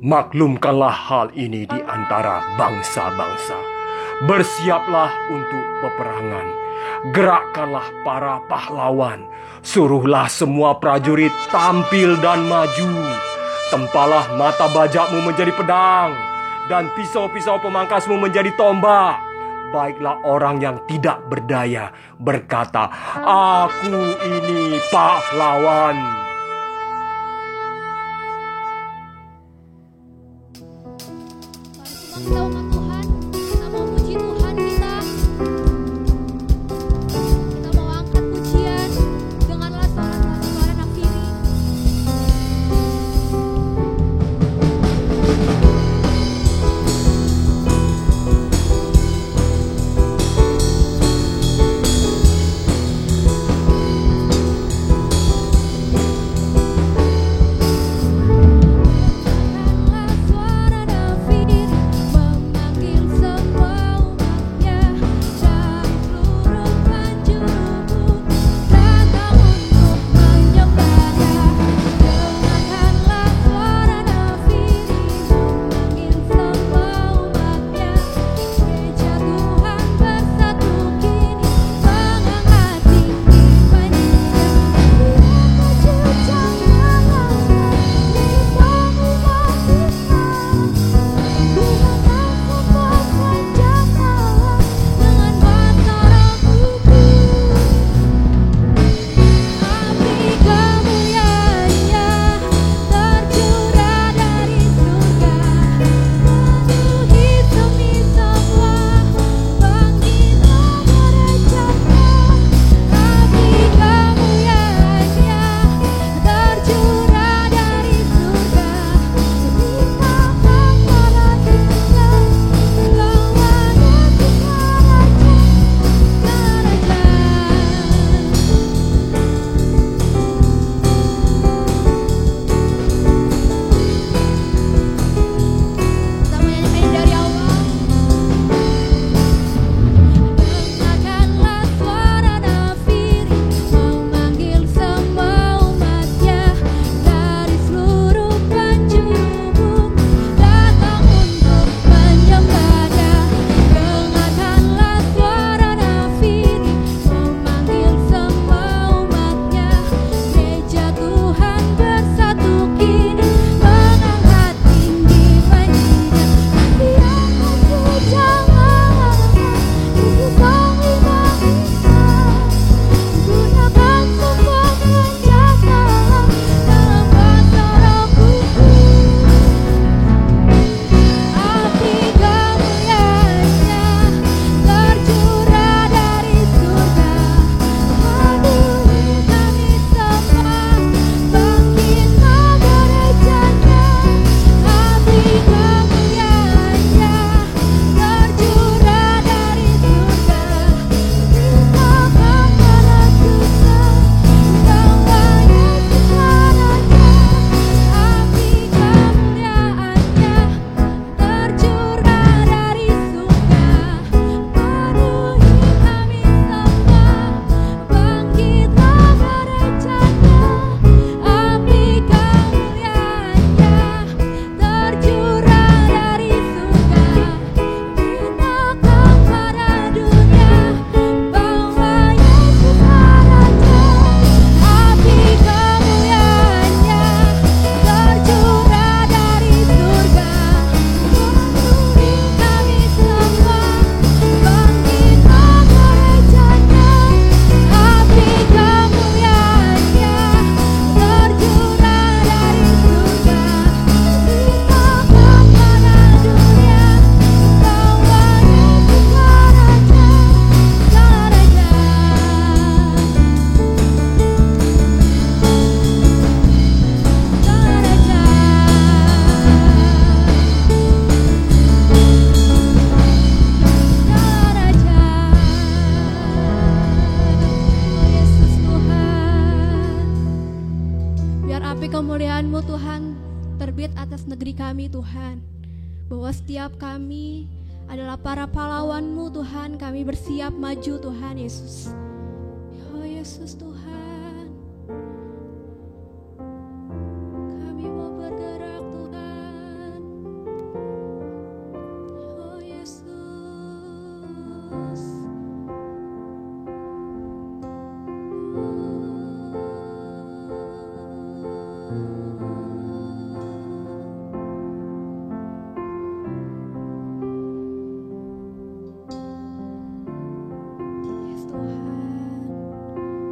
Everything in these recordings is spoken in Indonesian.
Maklumkanlah hal ini di antara bangsa-bangsa. Bersiaplah untuk peperangan. Gerakkanlah para pahlawan. Suruhlah semua prajurit tampil dan maju. Tempalah mata bajakmu menjadi pedang, dan pisau-pisau pemangkasmu menjadi tombak. Baiklah orang yang tidak berdaya berkata, "Aku ini pahlawan." Kita umat Tuhan, kita mau puji Tuhan kita. Kita mau angkat pujian denganlah suara nafiri. Suara nafiri kemuliaan-Mu Tuhan terbit atas negeri kami Tuhan. Bahwa setiap kami adalah para pahlawan-Mu Tuhan. Kami bersiap maju Tuhan Yesus. Oh Yesus Tuhan, kami mau bergerak Tuhan. Oh Yesus. Yes Tuhan,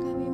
kami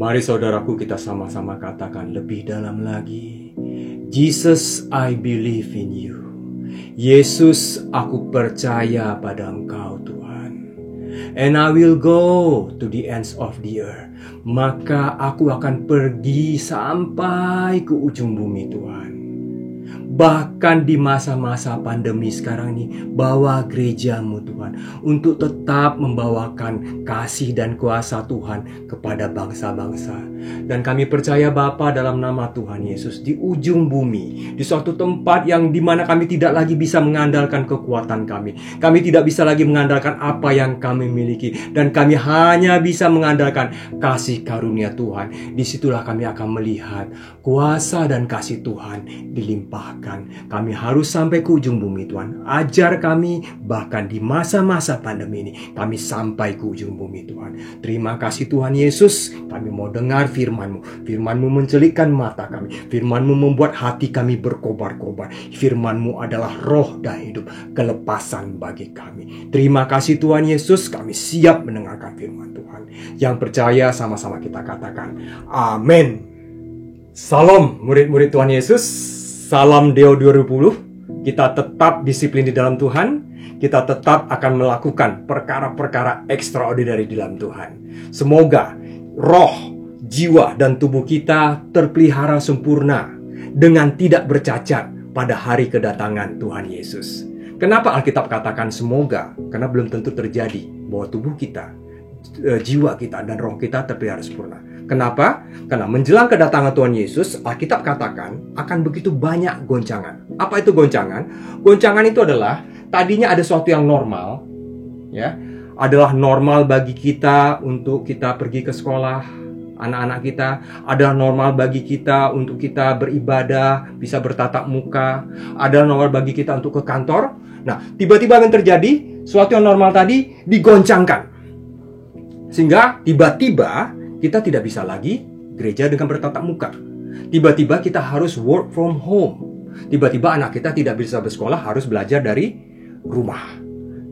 Mari saudaraku kita sama-sama katakan lebih dalam lagi. Jesus, I believe in you. Yesus, aku percaya pada Engkau Tuhan. And I will go to the ends of the earth. Maka aku akan pergi sampai ke ujung bumi Tuhan. Bahkan di masa-masa pandemi sekarang ini, bawa gerejamu Tuhan untuk tetap membawakan kasih dan kuasa Tuhan kepada bangsa-bangsa. Dan kami percaya Bapa dalam nama Tuhan Yesus, di ujung bumi, di suatu tempat yang dimana kami tidak lagi bisa mengandalkan kekuatan kami. Kami tidak bisa lagi mengandalkan apa yang kami miliki. Dan kami hanya bisa mengandalkan kasih karunia Tuhan. Disitulah kami akan melihat kuasa dan kasih Tuhan dilimpahkan. Kami harus sampai ke ujung bumi Tuhan. Ajar kami bahkan di masa-masa pandemi ini kami sampai ke ujung bumi Tuhan. Terima kasih Tuhan Yesus. Kami mau dengar firman-Mu. Firman-Mu mencelikkan mata kami. Firman-Mu membuat hati kami berkobar-kobar. Firman-Mu adalah roh dan hidup, kelepasan bagi kami. Terima kasih Tuhan Yesus. Kami siap mendengarkan firman Tuhan. Yang percaya sama-sama kita katakan amin. Salam murid-murid Tuhan Yesus. Salam Deo 2020. Kita tetap disiplin di dalam Tuhan. Kita tetap akan melakukan perkara-perkara extraordinary di dalam Tuhan. Semoga roh, jiwa, dan tubuh kita terpelihara sempurna dengan tidak bercacat pada hari kedatangan Tuhan Yesus. Kenapa Alkitab katakan semoga? Karena belum tentu terjadi bahwa tubuh kita, jiwa kita, dan roh kita terpelihara sempurna. Kenapa? Karena menjelang kedatangan Tuhan Yesus, Alkitab katakan akan begitu banyak goncangan. Apa itu goncangan? Goncangan itu adalah tadinya ada sesuatu yang normal, ya, adalah normal bagi kita untuk kita pergi ke sekolah, anak-anak kita, adalah normal bagi kita untuk kita beribadah, bisa bertatap muka, adalah normal bagi kita untuk ke kantor. Nah, tiba-tiba yang terjadi, sesuatu yang normal tadi digoncangkan. Sehingga tiba-tiba kita tidak bisa lagi gereja dengan bertatap muka. Tiba-tiba kita harus work from home. Tiba-tiba anak kita tidak bisa bersekolah, harus belajar dari rumah.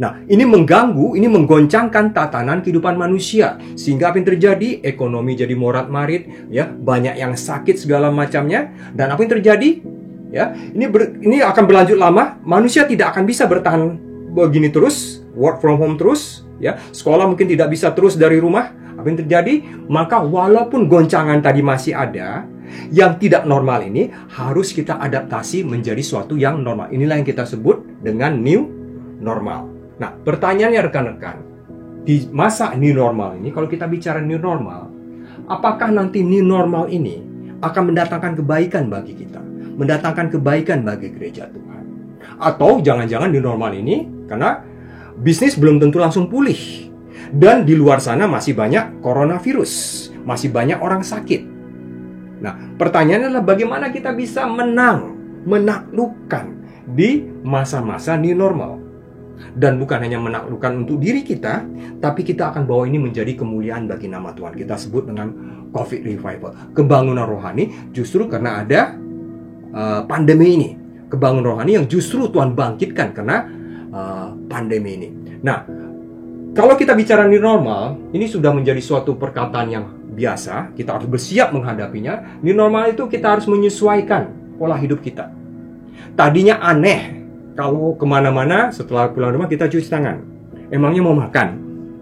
Nah, ini mengganggu, ini menggoncangkan tatanan kehidupan manusia. Sehingga apa yang terjadi? Ekonomi jadi morat-marit, ya, banyak yang sakit segala macamnya. Dan apa yang terjadi? Ya, ini akan berlanjut lama. Manusia tidak akan bisa bertahan begini terus, work from home terus, ya. Sekolah mungkin tidak bisa terus dari rumah. Apa yang terjadi? Maka walaupun goncangan tadi masih ada, yang tidak normal ini harus kita adaptasi menjadi suatu yang normal. Inilah yang kita sebut dengan new normal. Nah, pertanyaannya rekan-rekan, di masa new normal ini, kalau kita bicara new normal, apakah nanti new normal ini akan mendatangkan kebaikan bagi kita? Mendatangkan kebaikan bagi gereja Tuhan? Atau jangan-jangan new normal ini, karena bisnis belum tentu langsung pulih. Dan di luar sana masih banyak coronavirus, masih banyak orang sakit. Nah, pertanyaannya adalah bagaimana kita bisa menaklukkan di masa-masa new normal. Dan bukan hanya menaklukkan untuk diri kita, tapi kita akan bawa ini menjadi kemuliaan bagi nama Tuhan. Kita sebut dengan COVID Revival. Kebangunan rohani justru karena ada pandemi ini. Kebangunan rohani yang justru Tuhan bangkitkan karena pandemi ini. Nah, kalau kita bicara new normal, ini sudah menjadi suatu perkataan yang biasa. Kita harus bersiap menghadapinya. New normal itu kita harus menyesuaikan pola hidup kita. Tadinya aneh kalau kemana-mana setelah pulang rumah kita cuci tangan. Emangnya mau makan?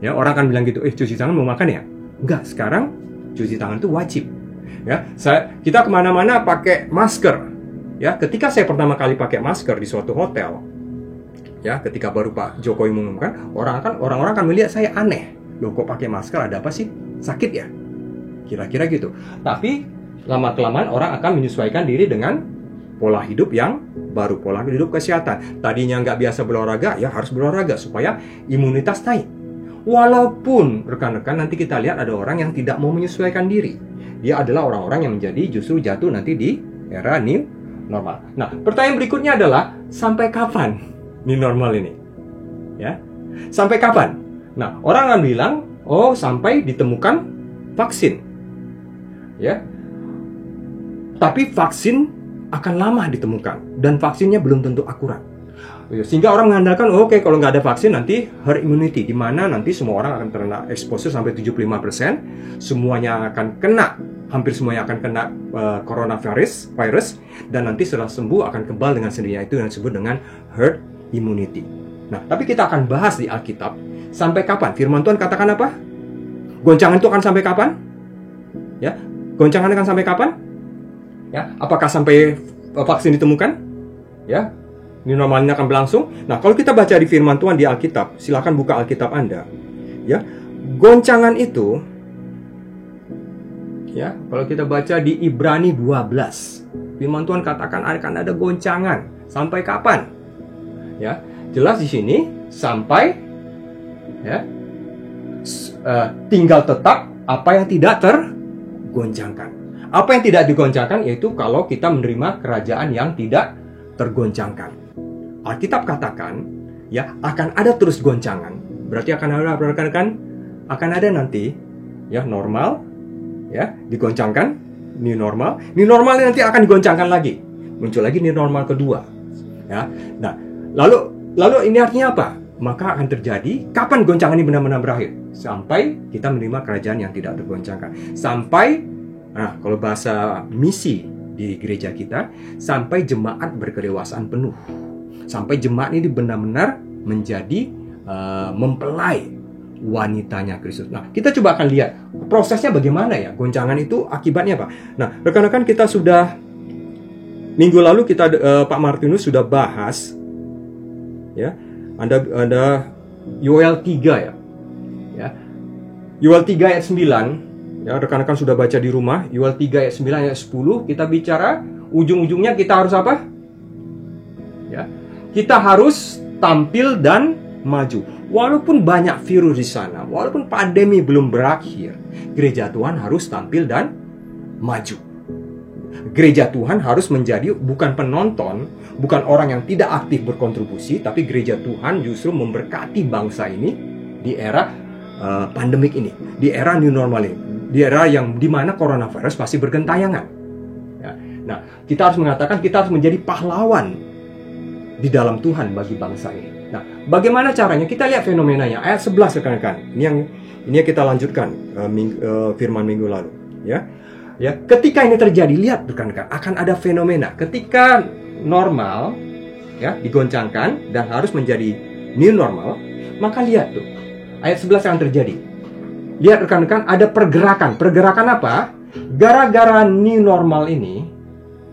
Ya, orang akan bilang gitu, cuci tangan mau makan ya? Enggak, sekarang cuci tangan itu wajib. Ya, kita kemana-mana pakai masker. Ya, ketika saya pertama kali pakai masker di suatu hotel, ya, ketika baru Pak Jokowi mengumumkan, orang-orang akan melihat saya aneh. Loh, kok pakai masker, ada apa sih? Sakit ya? Kira-kira gitu. Tapi lama-kelamaan orang akan menyesuaikan diri dengan pola hidup yang baru, pola hidup kesehatan. Tadinya nggak biasa berolahraga, ya harus berolahraga supaya imunitas naik. Walaupun rekan-rekan nanti kita lihat ada orang yang tidak mau menyesuaikan diri. Dia adalah orang-orang yang menjadi justru jatuh nanti di era new normal. Nah, pertanyaan berikutnya adalah sampai kapan new normal ini? Ya, sampai kapan? Nah, orang akan bilang, oh, sampai ditemukan vaksin. Ya, tapi vaksin akan lama ditemukan dan vaksinnya belum tentu akurat. Sehingga orang mengandalkan, oke, kalau nggak ada vaksin nanti herd immunity, di mana nanti semua orang akan terkena exposure sampai 75%, semuanya akan kena, hampir semuanya akan kena coronavirus, dan nanti setelah sembuh akan kebal dengan sendirinya, itu yang disebut dengan herd immunity. Nah, tapi kita akan bahas di Alkitab, sampai kapan? Firman Tuhan katakan apa? Goncangan itu akan sampai kapan? Ya, goncangan akan sampai kapan? Ya, apakah sampai vaksin ditemukan? Ya, ini normalnya akan berlangsung. Nah, kalau kita baca di firman Tuhan di Alkitab, silakan buka Alkitab Anda. Ya, goncangan itu, ya, kalau kita baca di Ibrani 12, firman Tuhan katakan akan ada goncangan. Sampai kapan? Ya, jelas di sini sampai, ya, tinggal tetap apa yang tidak tergoncangkan. Apa yang tidak digoncangkan yaitu kalau kita menerima kerajaan yang tidak tergoncangkan. Alkitab katakan, ya, akan ada terus goncangan. Berarti akan ada, akan ada nanti, ya, normal, ya, digoncangkan, new normal. New normal nanti akan digoncangkan lagi, muncul lagi new normal kedua. Ya, nah, lalu ini artinya apa? Maka akan terjadi kapan goncangan ini benar-benar berakhir? Sampai kita menerima kerajaan yang tidak tergoncangkan. Sampai, nah, kalau bahasa misi di gereja kita, sampai jemaat berkedewasaan penuh. Sampai jemaat ini benar-benar menjadi mempelai wanitanya Kristus. Nah, kita coba akan lihat prosesnya bagaimana ya. Goncangan itu akibatnya apa? Nah, rekan-rekan, kita sudah minggu lalu kita Pak Martinus sudah bahas, ya. Ada Yoel 3 ya. Ya. Yoel 3 ayat 9. Ya, rekan-rekan sudah baca di rumah. Yoel 3 ayat 9 ayat 10 kita bicara ujung-ujungnya kita harus apa? Ya. Kita harus tampil dan maju. Walaupun banyak virus di sana, walaupun pandemi belum berakhir, gereja Tuhan harus tampil dan maju. Gereja Tuhan harus menjadi bukan penonton, bukan orang yang tidak aktif berkontribusi, tapi gereja Tuhan justru memberkati bangsa ini di era pandemik ini, di era new normal ini, di era yang dimana coronavirus masih bergentayangan. Ya. Nah, kita harus mengatakan kita harus menjadi pahlawan di dalam Tuhan bagi bangsa ini. Nah, bagaimana caranya? Kita lihat fenomenanya. Ayat 11 rekan-rekan. Ini yang kita lanjutkan firman minggu lalu. Ya, ketika ini terjadi, lihat rekan-rekan, akan ada fenomena. Ketika normal, ya, digoncangkan dan harus menjadi new normal, maka lihat tuh. Ayat 11 yang terjadi. Lihat rekan-rekan, ada pergerakan. Pergerakan apa? Gara-gara new normal ini,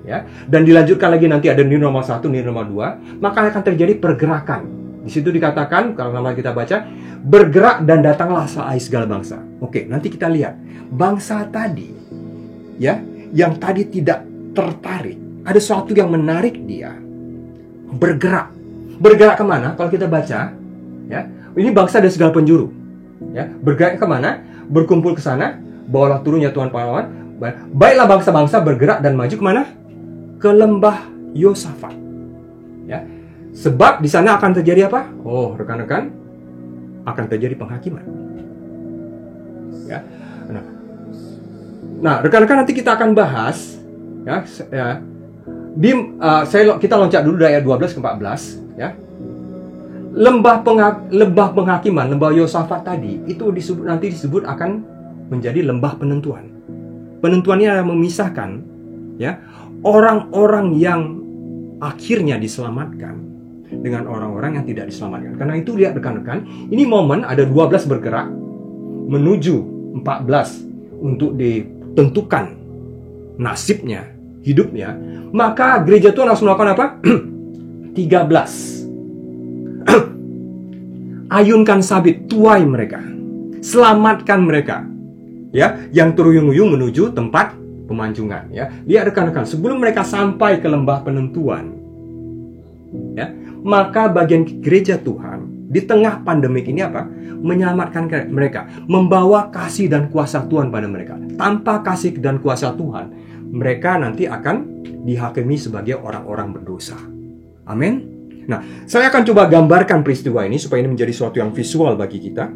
ya, dan dilanjutkan lagi nanti ada new normal 1, new normal 2, maka akan terjadi pergerakan. Di situ dikatakan, kalau nama kita baca, bergerak dan datanglah segala bangsa. Oke, nanti kita lihat. Bangsa tadi, ya, yang tadi tidak tertarik, ada sesuatu yang menarik dia. Bergerak. Bergerak kemana? Kalau kita baca, ya, ini bangsa dari segala penjuru. Ya, bergerak kemana? Berkumpul ke sana, bawalah turunnya Tuhan pahlawan. Baiklah bangsa-bangsa bergerak dan maju kemana? Ke lembah Yosafat. Ya. Sebab di sana akan terjadi apa? Oh, rekan-rekan, akan terjadi penghakiman. Ya. Nah, rekan-rekan, nanti kita akan bahas, ya, kita loncat dulu dari ayat 12 ke 14, ya. Lembah penghakiman, lembah Yosafat tadi itu nanti disebut akan menjadi lembah penentuan. Penentuannya adalah memisahkan, ya, orang-orang yang akhirnya diselamatkan dengan orang-orang yang tidak diselamatkan. Karena itu lihat rekan-rekan, ini momen ada 12 bergerak menuju 14 untuk ditentukan nasibnya, hidupnya. Maka gereja Tuhan harus melakukan apa? 13. Ayunkan sabit, tuai mereka, selamatkan mereka, ya, yang teruyung-uyung menuju tempat pemanjungan. Ya, lihat rekan-rekan, sebelum mereka sampai ke lembah penentuan, ya, maka bagian gereja Tuhan di tengah pandemik ini apa? Menyelamatkan mereka, membawa kasih dan kuasa Tuhan pada mereka. Tanpa kasih dan kuasa Tuhan, mereka nanti akan dihakimi sebagai orang-orang berdosa. Amin. Nah, saya akan coba gambarkan peristiwa ini supaya ini menjadi sesuatu yang visual bagi kita.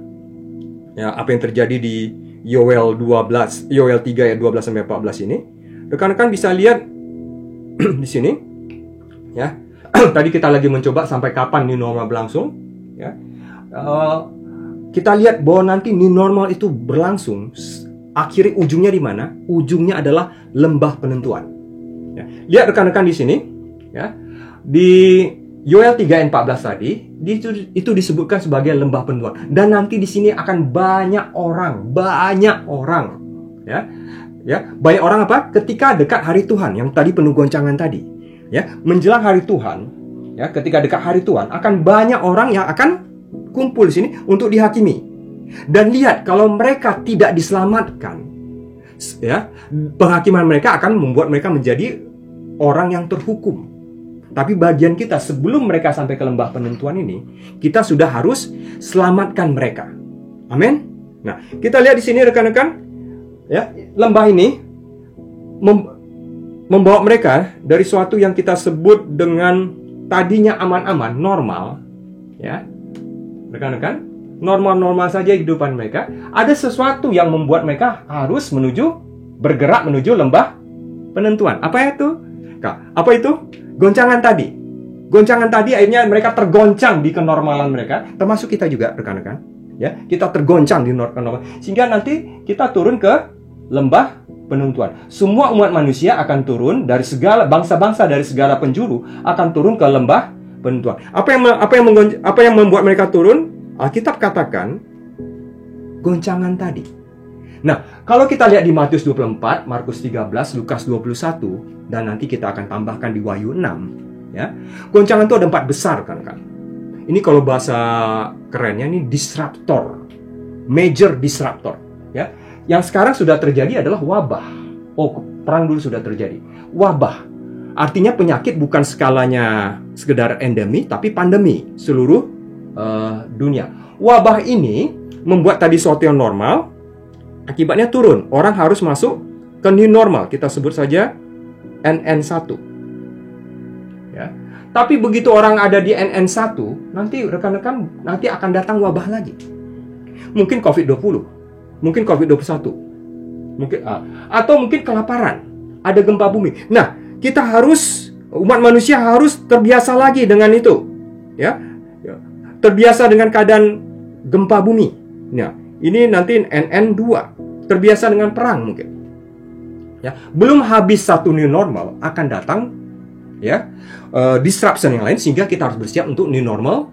Ya, apa yang terjadi di Yoel 3 ayat 12 sampai 14 ini. Rekan-rekan bisa lihat di sini, ya. Tadi kita lagi mencoba sampai kapan new normal berlangsung, ya. Kita lihat bahwa nanti new normal itu berlangsung, akhirnya ujungnya di mana? Ujungnya adalah lembah penentuan. Ya. Lihat rekan-rekan di sini, ya. Di Yoel 3 ayat 14 tadi, itu disebutkan sebagai lembah penentuan. Dan nanti di sini akan banyak orang, ya. Ya, banyak orang apa? Ketika dekat hari Tuhan, yang tadi penuh goncangan tadi, ya, menjelang hari Tuhan, ya, ketika dekat hari Tuhan, akan banyak orang yang akan kumpul di sini untuk dihakimi. Dan lihat, kalau mereka tidak diselamatkan, ya, penghakiman mereka akan membuat mereka menjadi orang yang terhukum. Tapi bagian kita sebelum mereka sampai ke lembah penentuan ini, kita sudah harus selamatkan mereka. Amin. Nah, kita lihat di sini rekan-rekan. Ya, lembah ini membawa mereka dari suatu yang kita sebut dengan tadinya aman-aman, normal, ya, rekan-rekan, normal-normal saja kehidupan mereka. Ada sesuatu yang membuat mereka harus bergerak menuju lembah penentuan. Apa itu? Apa itu? Goncangan tadi. Goncangan tadi akhirnya mereka tergoncang di kenormalan mereka, termasuk kita juga, rekan-rekan. Ya, kita tergoncang di normal, sehingga nanti kita turun ke lembah penentuan. Semua umat manusia akan turun dari segala bangsa-bangsa, dari segala penjuru akan turun ke lembah penentuan. Apa yang membuat mereka turun? Alkitab katakan goncangan tadi. Nah, kalau kita lihat di Matius 24, Markus 13, Lukas 21, dan nanti kita akan tambahkan di Wahyu 6, ya. Goncangan itu ada 4 besar, kan? Ini kalau bahasa kerennya ini disruptor. Major disruptor, ya. Yang sekarang sudah terjadi adalah wabah. Perang dulu sudah terjadi. Wabah. Artinya penyakit bukan skalanya sekedar endemi, tapi pandemi seluruh dunia. Wabah ini membuat tadi sesuatu yang normal, akibatnya turun. Orang harus masuk ke new normal. Kita sebut saja NN1. Ya. Tapi begitu orang ada di NN1, nanti rekan-rekan akan datang wabah lagi. Mungkin COVID-20. Mungkin COVID-21, atau mungkin kelaparan, ada gempa bumi. Nah, kita harus, umat manusia harus terbiasa lagi dengan itu, ya, terbiasa dengan keadaan gempa bumi. Nah, ini nanti NN2, terbiasa dengan perang mungkin. Ya, belum habis satu new normal, akan datang, ya, disruption yang lain, sehingga kita harus bersiap untuk new normal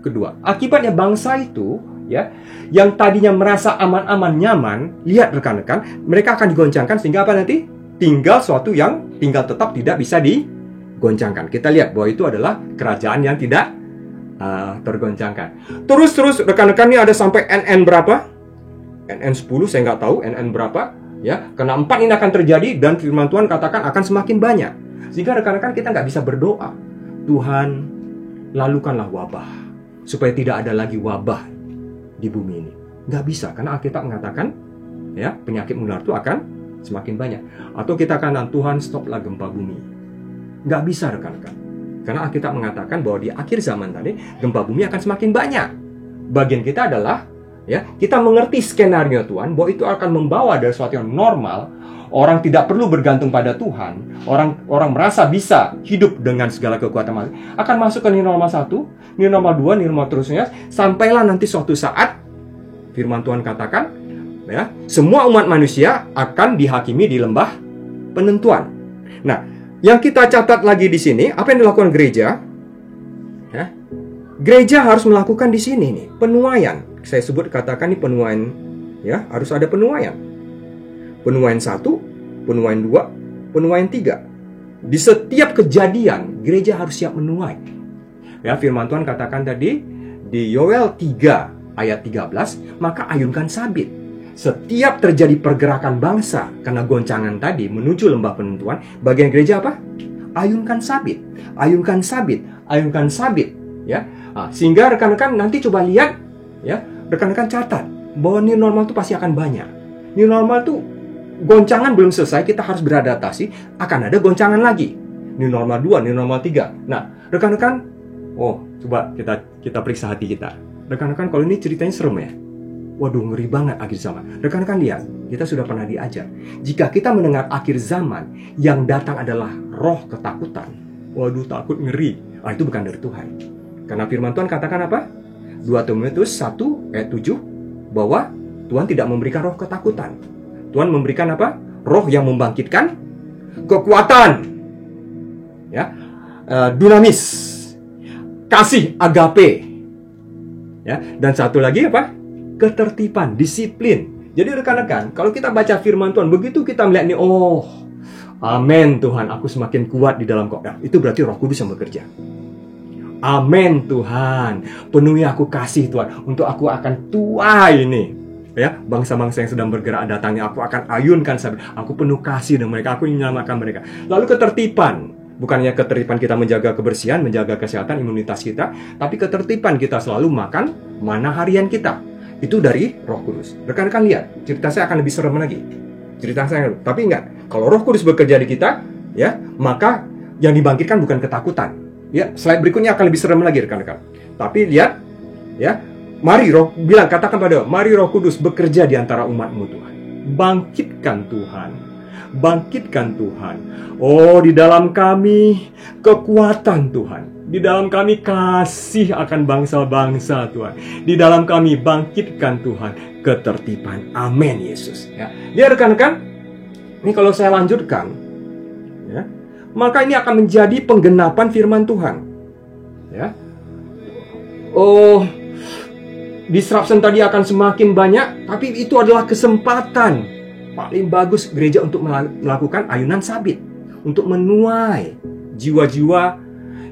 kedua. Akibatnya bangsa itu, ya, yang tadinya merasa aman-aman, nyaman, lihat rekan-rekan, mereka akan digoncangkan sehingga apa nanti? Tinggal suatu yang tetap tidak bisa digoncangkan. Kita lihat bahwa itu adalah kerajaan yang tidak tergoncangkan. Terus rekan-rekan ini ada sampai NN berapa? NN10 saya nggak tahu, NN berapa? Ya, karena 4 ini akan terjadi dan firman Tuhan katakan akan semakin banyak. Sehingga rekan-rekan kita nggak bisa berdoa, Tuhan, lalukanlah wabah supaya tidak ada lagi wabah di bumi ini. Nggak bisa, karena Alkitab mengatakan, ya, penyakit menular itu akan semakin banyak. Atau kita katakan, Tuhan, stoplah gempa bumi. Nggak bisa, rekan-rekan. Karena Alkitab mengatakan bahwa di akhir zaman tadi, gempa bumi akan semakin banyak. Bagian kita adalah, ya, kita mengerti skenario Tuhan, bahwa itu akan membawa dari sesuatu yang normal. Orang tidak perlu bergantung pada Tuhan. Orang merasa bisa hidup dengan segala kekuatan manusia. Akan masuk ke new normal 1, new normal 2, new normal terusnya. Sampailah nanti suatu saat, firman Tuhan katakan, ya, semua umat manusia akan dihakimi di lembah penentuan. Nah, yang kita catat lagi di sini, apa yang dilakukan gereja? Ya, gereja harus melakukan di sini nih, penuaian. Saya sebut katakan ini penuaian, ya, harus ada penuaian. Penuaian 1, penuaian 2, penuaian 3. Di setiap kejadian, gereja harus siap menuai. Ya, firman Tuhan katakan tadi di Yoel 3 ayat 13, maka ayunkan sabit. Setiap terjadi pergerakan bangsa karena goncangan tadi menuju lembah penentuan, bagian gereja apa? Ayunkan sabit, ayunkan sabit, ayunkan sabit, ya. Sehingga rekan-rekan nanti coba lihat, ya, rekan-rekan catat bahwa new normal itu pasti akan banyak. New normal itu goncangan belum selesai, kita harus beradaptasi, akan ada goncangan lagi. New normal 2, new normal 3. Nah, rekan-rekan, coba kita periksa hati kita. Rekan-rekan, kalau ini ceritanya serem ya. Waduh, ngeri banget akhir zaman. Rekan-rekan lihat, kita sudah pernah diajar. Jika kita mendengar akhir zaman, yang datang adalah roh ketakutan, waduh takut, ngeri. Itu bukan dari Tuhan. Karena firman Tuhan katakan apa? 2 Timotius 1 ayat 7 bahwa Tuhan tidak memberikan roh ketakutan. Tuhan memberikan apa? Roh yang membangkitkan kekuatan, ya, dunamis, kasih, agape, ya, dan satu lagi apa? Ketertiban, disiplin. Jadi rekan-rekan, kalau kita baca firman Tuhan, begitu kita melihat ini, oh, amin Tuhan, aku semakin kuat di dalam Kau. Itu berarti Roh Kudus yang bekerja. Amin Tuhan, penuhi aku kasih Tuhan, untuk aku akan tua ini. Ya, bangsa-bangsa yang sedang bergerak datangnya, aku akan ayunkan sabit. Aku penuh kasih dengan mereka, aku ingin menyelamatkan mereka. Lalu ketertiban, bukannya ketertiban kita menjaga kebersihan, menjaga kesehatan, imunitas kita, tapi ketertiban kita selalu makan mana harian kita. Itu dari Roh Kudus. Rekan-rekan lihat, cerita saya akan lebih serem lagi. Cerita saya, tapi ingat, kalau Roh Kudus bekerja di kita, ya, maka yang dibangkitkan bukan ketakutan. Ya, slide berikutnya akan lebih serem lagi, rekan-rekan. Tapi lihat, ya, mari Roh bilang, katakan pada, mari Roh Kudus bekerja di antara umat-Mu Tuhan. Bangkitkan Tuhan. Bangkitkan Tuhan. Oh, di dalam kami kekuatan Tuhan. Di dalam kami kasih akan bangsa-bangsa Tuhan. Di dalam kami bangkitkan Tuhan ketertiban. Amin Yesus. Ya, rekan-rekan, ini kalau saya lanjutkan, ya, maka ini akan menjadi penggenapan firman Tuhan. Ya. Oh, disruption tadi akan semakin banyak, tapi itu adalah kesempatan paling bagus gereja untuk melakukan ayunan sabit, untuk menuai jiwa-jiwa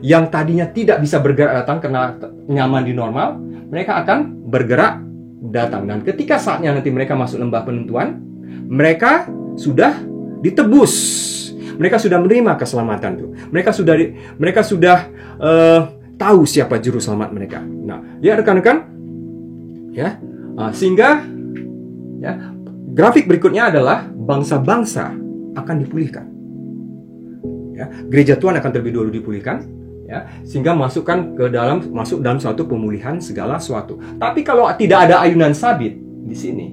yang tadinya tidak bisa bergerak datang karena nyaman di normal. Mereka akan bergerak datang, dan ketika saatnya nanti mereka masuk lembah penentuan, mereka sudah ditebus, mereka sudah menerima keselamatan itu, mereka sudah tahu siapa juru selamat mereka. Nah, ya rekan-rekan, ya, sehingga, ya, grafik berikutnya adalah bangsa-bangsa akan dipulihkan. Ya, gereja Tuhan akan terlebih dahulu dipulihkan, ya, sehingga masuk dalam suatu pemulihan segala sesuatu. Tapi kalau tidak ada ayunan sabit di sini,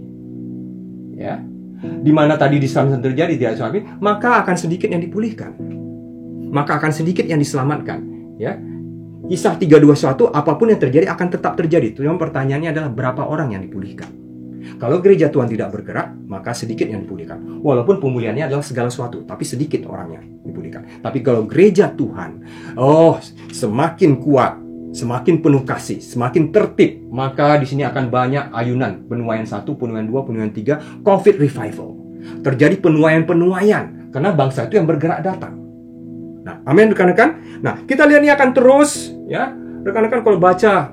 ya, di mana tadi disruption terjadi tidak sabit, maka akan sedikit yang dipulihkan, maka akan sedikit yang diselamatkan. Ya, Kisah 3:21, apapun yang terjadi akan tetap terjadi. Cuma pertanyaannya adalah berapa orang yang dipulihkan. Kalau gereja Tuhan tidak bergerak, maka sedikit yang dipulihkan. Walaupun pemulihannya adalah segala sesuatu, tapi sedikit orang yang dipulihkan. Tapi kalau gereja Tuhan, semakin kuat, semakin penuh kasih, semakin tertib, maka di sini akan banyak ayunan. Penuaian 1, penuaian 2, penuaian 3, COVID revival. Terjadi penuaian-penuaian, karena bangsa itu yang bergerak datang. Nah, amin rekan-rekan. Nah, kita lihat ini akan terus, ya. Rekan-rekan kalau baca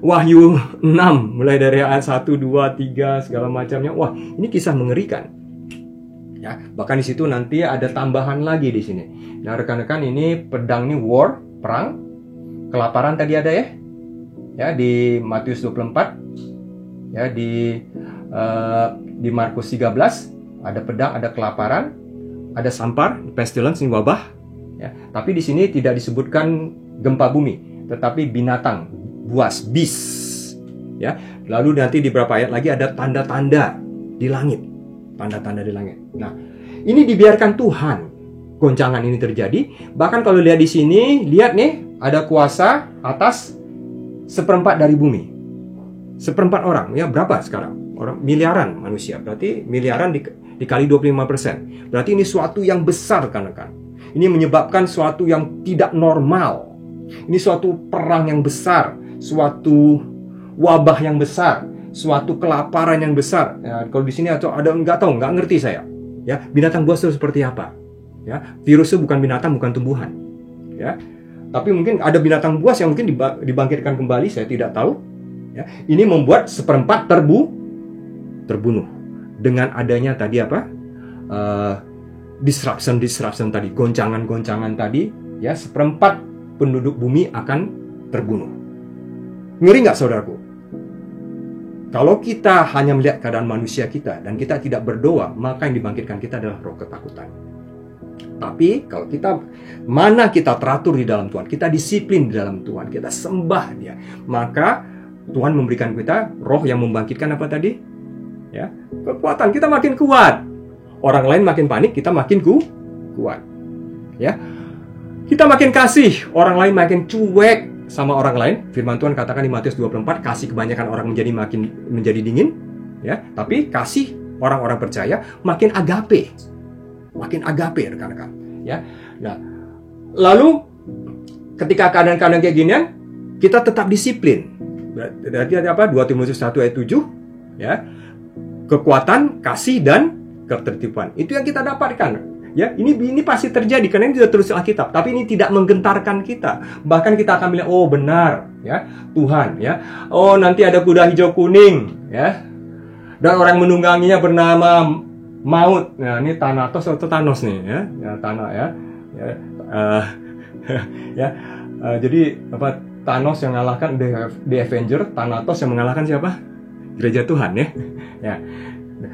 Wahyu 6, mulai dari ayat 1, 2, 3, segala macamnya. Wah, ini kisah mengerikan. Ya, bahkan di situ nanti ada tambahan lagi di sini. Nah, rekan-rekan, ini pedang ini war, perang. Kelaparan tadi ada ya. Ya, di Matius 24. Ya, di Markus 13 ada pedang, ada kelaparan, ada sampar, pestilence, ini wabah. Ya, tapi di sini tidak disebutkan gempa bumi, tetapi binatang buas, beast. Ya, lalu nanti di beberapa ayat lagi ada tanda-tanda di langit. Tanda-tanda di langit. Nah, ini dibiarkan Tuhan goncangan ini terjadi. Bahkan kalau lihat di sini, lihat nih, ada kuasa atas 1/4 dari bumi. 1/4 orang, ya berapa sekarang? Orang miliaran manusia. Berarti miliaran dikali 25%. Berarti ini suatu yang besar kan. Ini menyebabkan suatu yang tidak normal. Ini suatu perang yang besar, suatu wabah yang besar, suatu kelaparan yang besar. Ya, kalau di sini ada nggak ngerti saya. Ya, binatang buas itu seperti apa? Ya, virus itu bukan binatang, bukan tumbuhan. Ya, tapi mungkin ada binatang buas yang mungkin dibangkitkan kembali, saya tidak tahu. Ya, ini membuat 1/4 terbunuh dengan adanya tadi apa? Disruption tadi, goncangan tadi. Ya, 1/4 penduduk bumi akan terbunuh. Ngeri nggak saudaraku? Kalau kita hanya melihat keadaan manusia kita dan kita tidak berdoa, maka yang dibangkitkan kita adalah roh ketakutan. Tapi kalau kita teratur di dalam Tuhan, kita disiplin di dalam Tuhan, kita sembah Dia, maka Tuhan memberikan kita roh yang membangkitkan apa tadi? Ya, kekuatan. Kita makin kuat. Orang lain makin panik, kita makin kuat. Ya. Kita makin kasih, orang lain makin cuek sama orang lain. Firman Tuhan katakan di Matius 24, kasih kebanyakan orang menjadi dingin, ya. Tapi kasih orang-orang percaya makin agape. Makin agape, rekan-rekan, ya. Nah, lalu ketika keadaan-keadaan kayak ginian, kita tetap disiplin. Berarti ada apa? 2 Timotius 1 ayat 7, ya. Kekuatan, kasih, dan ketertiban. Itu yang kita dapatkan. Ya, ini pasti terjadi karena ini sudah terus Alkitab, tapi ini tidak menggentarkan kita. Bahkan kita akan bilang, oh benar, ya Tuhan, ya. Oh nanti ada kuda hijau kuning, ya. Dan orang menungganginya bernama Maut. Nah ini Thanatos atau Thanos nih, ya, Thanos, ya. Jadi apa? Thanos yang mengalahkan The Avenger, Thanatos yang mengalahkan siapa? Gereja Tuhan, ya. Ya.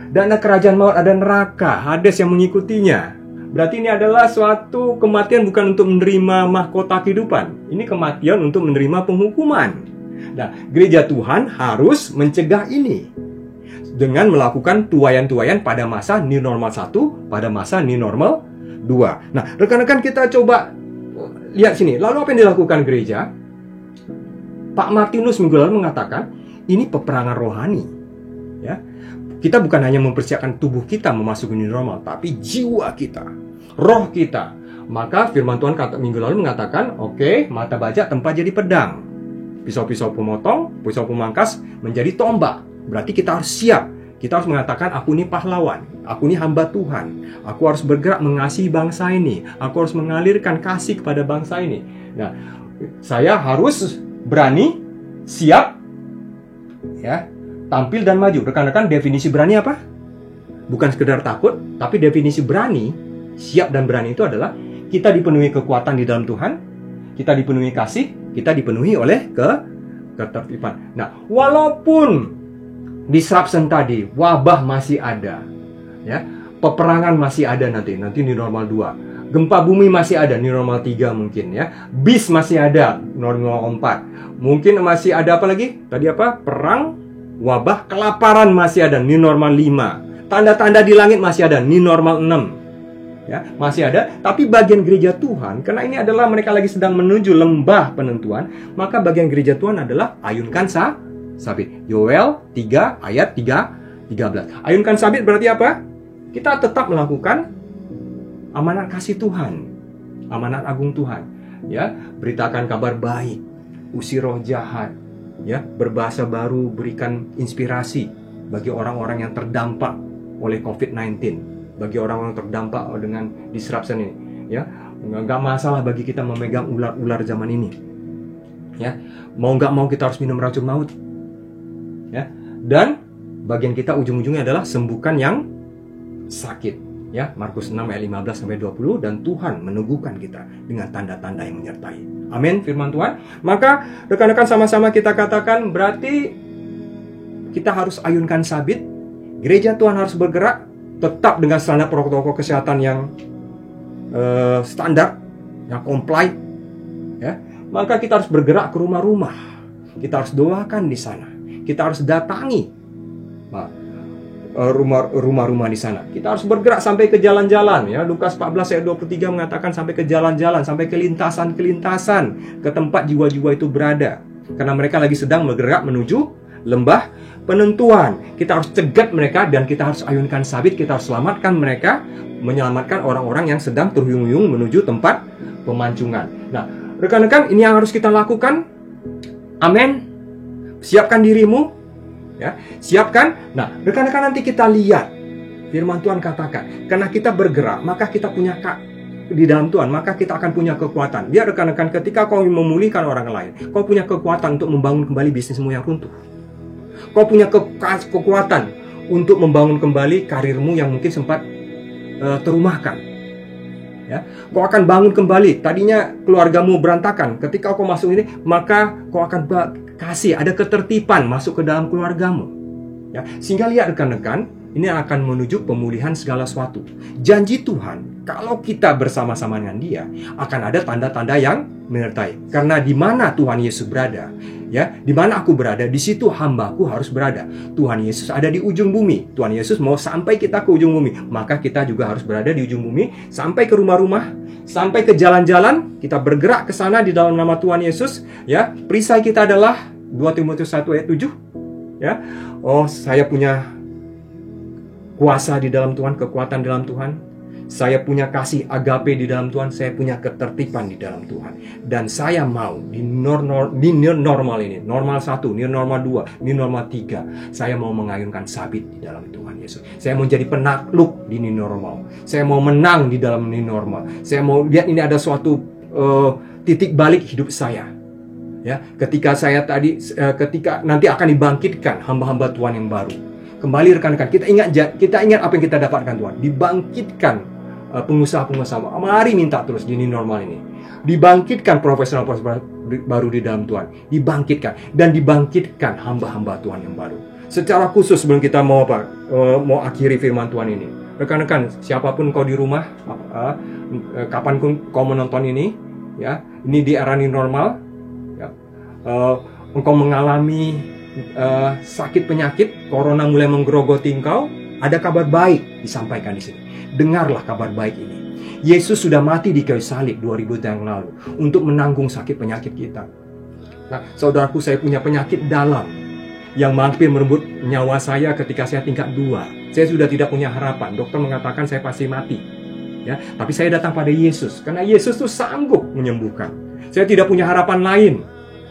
Dan ada kerajaan maut, ada neraka, Hades yang mengikutinya. Berarti ini adalah suatu kematian bukan untuk menerima mahkota kehidupan. Ini kematian untuk menerima penghukuman. Nah, gereja Tuhan harus mencegah ini dengan melakukan tuayan-tuayan pada masa new normal 1, pada masa new normal 2. Nah, rekan-rekan kita coba lihat sini. Lalu apa yang dilakukan gereja? Pak Martinus minggu lalu mengatakan, ini peperangan rohani. Ya. Kita bukan hanya mempersiapkan tubuh kita memasuki new normal, tapi jiwa kita, roh kita. Maka firman Tuhan minggu lalu mengatakan, oke, mata baja tempat jadi pedang. Pisau-pisau pemotong, pisau pemangkas menjadi tombak. Berarti kita harus siap. Kita harus mengatakan, aku ini pahlawan, aku ini hamba Tuhan. Aku harus bergerak mengasihi bangsa ini. Aku harus mengalirkan kasih kepada bangsa ini. Nah, saya harus berani, siap, ya, tampil dan maju. Rekan-rekan, definisi berani apa? Bukan sekedar takut, tapi definisi berani, siap dan berani itu adalah kita dipenuhi kekuatan di dalam Tuhan, kita dipenuhi kasih, kita dipenuhi oleh ketertiban. Nah, walaupun disruption tadi, wabah masih ada, ya, peperangan masih ada nanti di normal 2. Gempa bumi masih ada, new normal 3 mungkin, ya. Bis masih ada, normal 4. Mungkin masih ada apa lagi? Tadi apa? Perang, wabah, kelaparan masih ada, new normal 5. Tanda-tanda di langit masih ada, new normal 6. Ya, masih ada, tapi bagian gereja Tuhan, karena ini adalah mereka lagi sedang menuju lembah penentuan, maka bagian gereja Tuhan adalah ayunkan sabit. Yoel 3 ayat 13. Ayunkan sabit berarti apa? Kita tetap melakukan amanat kasih Tuhan, amanat agung Tuhan. Ya, beritakan kabar baik, usir roh jahat, ya, berbahasa baru, berikan inspirasi bagi orang-orang yang terdampak oleh COVID-19, bagi orang-orang terdampak dengan disruption ini, ya. Nggak masalah bagi kita memegang ular-ular zaman ini, ya. Mau nggak mau kita harus minum racun maut, ya. Dan bagian kita ujung-ujungnya adalah sembuhkan yang sakit, ya. Markus 6 ayat 15 sampai 20, dan Tuhan meneguhkan kita dengan tanda-tanda yang menyertai. Amin, firman Tuhan. Maka rekan-rekan sama-sama kita katakan, berarti kita harus ayunkan sabit. Gereja Tuhan harus bergerak tetap dengan standar protokol kesehatan yang standar, yang comply, ya. Maka kita harus bergerak ke rumah-rumah. Kita harus doakan di sana. Kita harus datangi rumah-rumah di sana. Kita harus bergerak sampai ke jalan-jalan, ya. Lukas 14 ayat 23 mengatakan sampai ke jalan-jalan, sampai ke lintasan-lintasan, ke tempat jiwa-jiwa itu berada. Karena mereka lagi sedang bergerak menuju lembah penentuan. Kita harus cegat mereka dan kita harus ayunkan sabit. Kita harus selamatkan mereka, menyelamatkan orang-orang yang sedang terhuyung-huyung menuju tempat pemancingan. Nah, rekan-rekan, ini yang harus kita lakukan. Amin. Siapkan dirimu, ya. Siapkan. Nah, rekan-rekan, nanti kita lihat firman Tuhan katakan, karena kita bergerak, maka kita punya di dalam Tuhan, maka kita akan punya kekuatan. Biar rekan-rekan, ketika kau memulihkan orang lain, kau punya kekuatan untuk membangun kembali bisnismu yang runtuh. Kau punya kekuatan untuk membangun kembali karirmu yang mungkin sempat terumahkan. Ya, kau akan bangun kembali. Tadinya keluargamu berantakan. Ketika kau masuk ini, maka kau akan kasih ada ketertiban masuk ke dalam keluargamu. Ya, sehingga lihat rekan-rekan, Ini akan menuju pemulihan segala sesuatu. Janji Tuhan, kalau kita bersama-sama dengan Dia, akan ada tanda-tanda yang menyertai. Karena di mana Tuhan Yesus berada, ya, di mana aku berada, di situ hambaku harus berada. Tuhan Yesus ada di ujung bumi. Tuhan Yesus mau sampai kita ke ujung bumi, maka kita juga harus berada di ujung bumi, sampai ke rumah-rumah, sampai ke jalan-jalan. Kita bergerak ke sana di dalam nama Tuhan Yesus. Ya, perisai kita adalah 2 Timotius 1 ayat 7. Ya, oh saya punya kuasa di dalam Tuhan, kekuatan di dalam Tuhan. Saya punya kasih agape di dalam Tuhan. Saya punya ketertiban di dalam Tuhan. Dan saya mau di new normal ini, normal 1, new normal 2, new normal 3, saya mau mengayunkan sabit di dalam Tuhan Yesus. Saya mau jadi penakluk di new normal. Saya mau menang di dalam new normal. Saya mau lihat ini ada suatu titik balik hidup saya. Ya, ketika nanti akan dibangkitkan hamba-hamba Tuhan yang baru. Kembali rekan-rekan, kita ingat apa yang kita dapatkan Tuhan. Dibangkitkan pengusaha-pengusaha. Mari minta terus di new normal ini. Dibangkitkan profesional baru di dalam Tuhan. Dibangkitkan. Dan dibangkitkan hamba-hamba Tuhan yang baru. Secara khusus sebelum kita mau akhiri firman Tuhan ini. Rekan-rekan, siapapun kau di rumah, kapanpun kau menonton ini, ya, ini di era new normal, ya, engkau mengalami sakit penyakit, corona mulai menggerogoti engkau, ada kabar baik disampaikan di sini. Dengarlah kabar baik ini. Yesus sudah mati di kayu salib 2000 tahun yang lalu untuk menanggung sakit penyakit kita. Nah, saudaraku, saya punya penyakit dalam yang hampir merebut nyawa saya ketika saya tingkat 2. Saya sudah tidak punya harapan. Dokter mengatakan saya pasti mati. Ya, tapi saya datang pada Yesus karena Yesus itu sanggup menyembuhkan. Saya tidak punya harapan lain.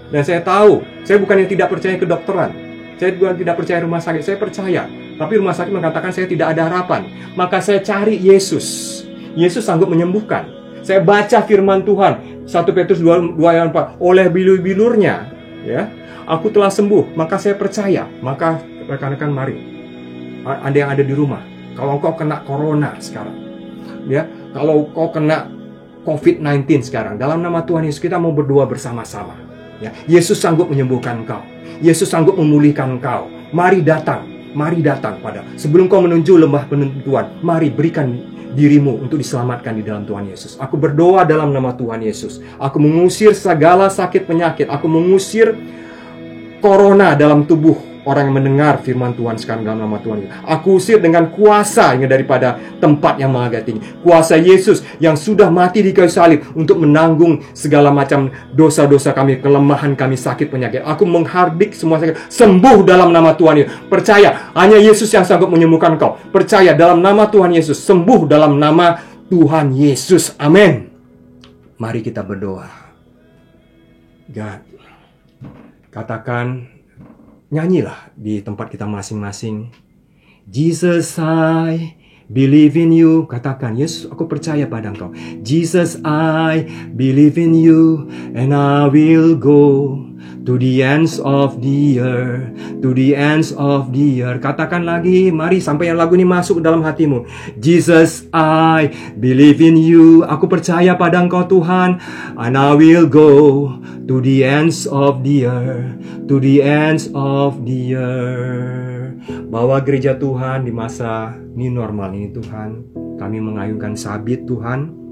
Dan saya tahu, saya bukan yang tidak percaya kedokteran. Saya bukan tidak percaya rumah sakit, saya percaya. Tapi rumah sakit mengatakan saya tidak ada harapan. Maka saya cari Yesus. Yesus sanggup menyembuhkan. Saya baca firman Tuhan, 1 Petrus 2 ayat 4. Oleh bilur-bilurnya, ya, aku telah sembuh. Maka saya percaya. Maka rekan-rekan mari. Anda yang ada di rumah, kalau engkau kena corona sekarang, ya, kalau kau kena COVID-19 sekarang, dalam nama Tuhan Yesus kita mau berdoa bersama-sama. Ya, Yesus sanggup menyembuhkan engkau. Yesus sanggup memulihkan engkau. Mari datang pada. Sebelum kau menuju lembah penentuan, mari berikan dirimu untuk diselamatkan di dalam Tuhan Yesus. Aku berdoa dalam nama Tuhan Yesus. Aku mengusir segala sakit penyakit. Aku mengusir corona dalam tubuh orang yang mendengar firman Tuhan sekarang dalam nama Tuhan. Aku usir dengan kuasa yang daripada tempat yang maha tinggi. Kuasa Yesus yang sudah mati di kayu salib untuk menanggung segala macam dosa-dosa kami, kelemahan kami, sakit penyakit. Aku menghardik semua sakit. Sembuh dalam nama Tuhan Yesus. Percaya, hanya Yesus yang sanggup menyembuhkan kau. Percaya dalam nama Tuhan Yesus. Sembuh dalam nama Tuhan Yesus. Amin. Mari kita berdoa. God, katakan, nyanyilah di tempat kita masing-masing. Jesus, I believe in you. Katakan, Yesus, aku percaya pada engkau. Jesus, I believe in you. And I will go to the ends of the earth. To the ends of the earth. Katakan lagi, mari sampai yang lagu ini masuk dalam hatimu. Jesus, I believe in you. Aku percaya pada engkau Tuhan. And I will go to the ends of the earth. To the ends of the earth. Bawa gereja Tuhan di masa new normal ini Tuhan. Kami mengayunkan sabit Tuhan.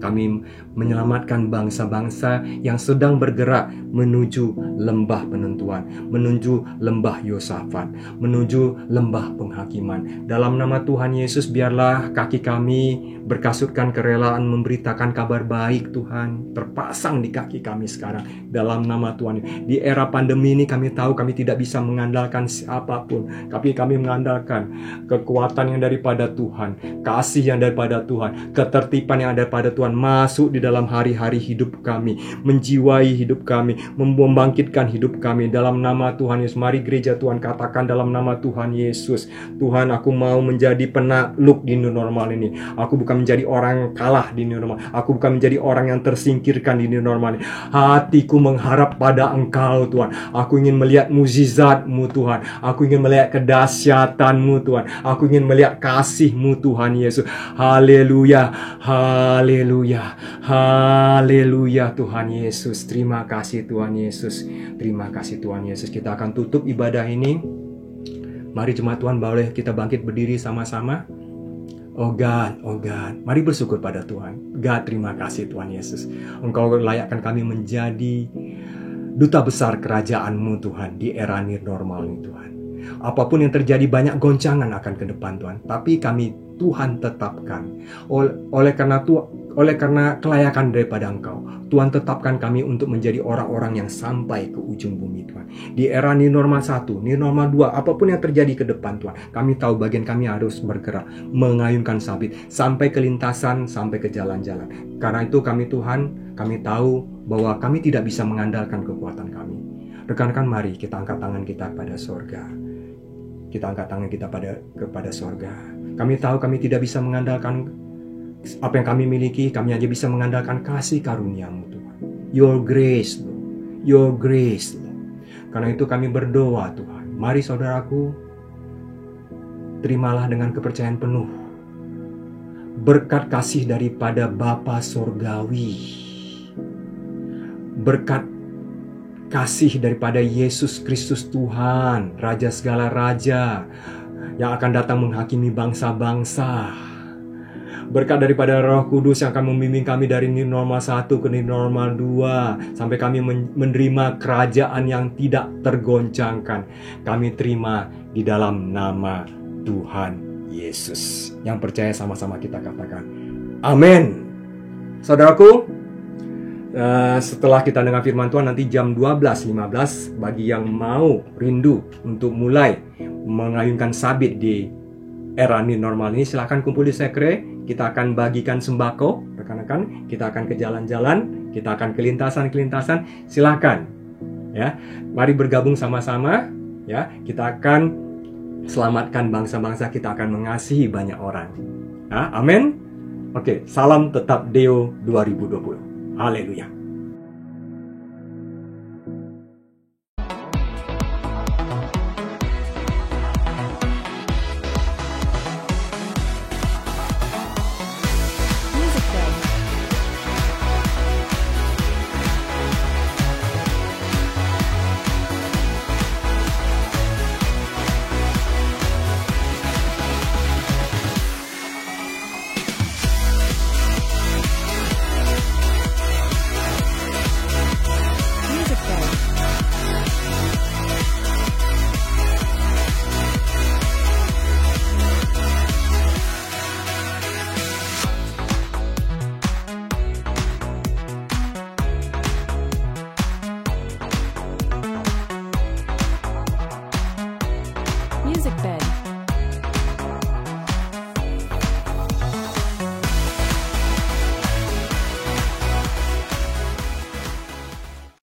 Kami menyelamatkan bangsa-bangsa yang sedang bergerak menuju lembah penentuan, menuju lembah Yosafat, menuju lembah penghakiman. Dalam nama Tuhan Yesus, biarlah kaki kami berkasutkan kerelaan memberitakan kabar baik Tuhan, terpasang di kaki kami sekarang. Dalam nama Tuhan, di era pandemi ini kami tahu kami tidak bisa mengandalkan siapapun, tapi kami mengandalkan kekuatan yang daripada Tuhan, kasih yang daripada Tuhan, ketertiban yang daripada Tuhan masuk di dalam hari-hari hidup kami, menjiwai hidup kami, membangkitkan hidup kami. Dalam nama Tuhan Yesus, mari gereja Tuhan katakan dalam nama Tuhan Yesus, Tuhan, aku mau menjadi penakluk di new normal ini. Aku bukan menjadi orang kalah di new normal. Aku bukan menjadi orang yang tersingkirkan di new normal ini. Hatiku mengharap pada Engkau Tuhan. Aku ingin melihat mukjizat-Mu Tuhan. Aku ingin melihat kedahsyatan-Mu Tuhan. Aku ingin melihat kasih-Mu Tuhan Yesus. Haleluya, haleluya, haleluya Tuhan Yesus. Terima kasih Tuhan Yesus. Terima kasih Tuhan Yesus. Kita akan tutup ibadah ini. Mari jemaat Tuhan, boleh kita bangkit berdiri sama-sama. Oh God, mari bersyukur pada Tuhan. God, terima kasih Tuhan Yesus. Engkau layakkan kami menjadi duta besar kerajaan-Mu Tuhan di era new normal ini Tuhan. Apapun yang terjadi, banyak goncangan akan ke depan Tuhan, tapi kami Tuhan tetapkan. Oleh karena kelayakan daripada Engkau, Tuhan tetapkan kami untuk menjadi orang-orang yang sampai ke ujung bumi Tuhan. Di era new normal 1, new normal 2, apapun yang terjadi ke depan Tuhan, kami tahu bagian kami harus bergerak, mengayunkan sabit, sampai ke lintasan, sampai ke jalan-jalan. Karena itu kami Tuhan, kami tahu bahwa kami tidak bisa mengandalkan kekuatan kami. Rekan-rekan, mari kita angkat tangan kita pada sorga. Kita angkat tangan kita kepada sorga. Kami tahu kami tidak bisa mengandalkan apa yang kami miliki, kami hanya bisa mengandalkan kasih karunia-Mu Tuhan. Your grace, Lord. Your grace, Lord. Karena itu kami berdoa Tuhan. Mari saudaraku, terimalah dengan kepercayaan penuh berkat kasih daripada Bapa Surgawi. Berkat kasih daripada Yesus Kristus Tuhan, Raja segala raja, yang akan datang menghakimi bangsa-bangsa. Berkat daripada Roh Kudus yang akan membimbing kami dari new normal 1 ke new normal 2, sampai kami menerima kerajaan yang tidak tergoncangkan. Kami terima di dalam nama Tuhan Yesus. Yang percaya sama-sama kita katakan amin. Saudaraku, setelah kita dengar firman Tuhan, nanti jam 12.15, bagi yang mau rindu untuk mulai mengayunkan sabit di era new normal ini, silakan kumpul di sekre. Kita akan bagikan sembako, rekan-rekan. Kita akan ke jalan-jalan, kita akan ke lintasan-lintasan. Silakan, ya. Mari bergabung sama-sama, ya. Kita akan selamatkan bangsa-bangsa, kita akan mengasihi banyak orang. Ya, amin. Oke, salam tetap Deo 2020. Haleluya.